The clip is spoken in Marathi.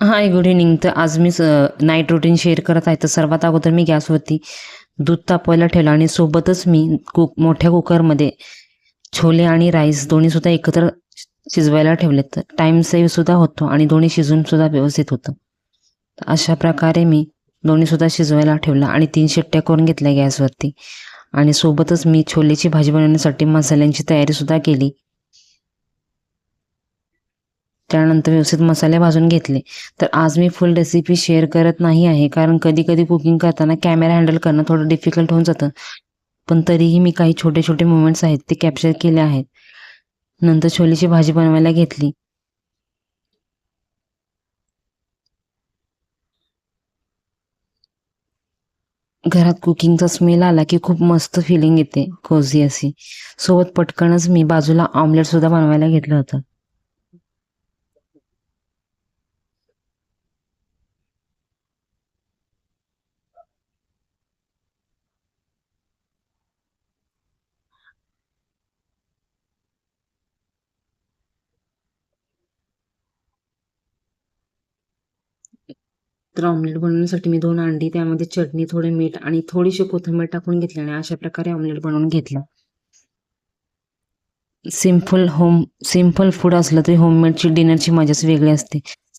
हाय, गुड इव्हनिंग. तर आज मी नाईट रुटीन शेअर करत आहे. तर सर्वात अगोदर मी गॅसवरती दूध तापवायला ठेवलं आणि सोबतच मी मोठ्या कुकरमध्ये छोले आणि राईस दोन्हीसुद्धा एकत्र शिजवायला ठेवले. तर टाईम सेव्हसुद्धा होतो आणि दोन्ही शिजूनसुद्धा व्यवस्थित होतं. तर अशा प्रकारे मी दोन्हीसुद्धा शिजवायला ठेवलं आणि 3 शिट्ट्या करून घेतल्या गॅसवरती. आणि सोबतच मी छोलेची भाजी बनवण्यासाठी मसाल्यांची तयारीसुद्धा केली. त्यानंतर व्यवस्थित मसाले भाजून घेतले. तर आज मी फुल रेसिपी शेअर करत नाही आहे, कारण कधी-कधी कुकिंग करताना कॅमेरा हँडल करणं थोडं डिफिकल्ट होऊन जातं. पण तरीही मी काही छोटे-छोटे मोमेंट्स आहेत ते कॅप्चर केले आहेत. नंतर छोलेची भाजी बनवायला घेतली. घरात कुकिंगचा स्मेल आला की खूप मस्त फिलिंग येते, कोझी अशी. सोबत पटकनच मी बाजूला ऑमलेटसुद्धा बनवायला घेतलं होतं. तर ऑमलेट बनवण्यासाठी मी 2 अंडी, त्यामध्ये चटणी, थोडे मीठ आणि थोडीशी कोथिंबीर टाकून घेतली आणि अशा प्रकारे ऑमलेट बनवून घेतलं. सिंपल फूड असलं तरी होममेडची डिनरची मजाच वेगळी असते.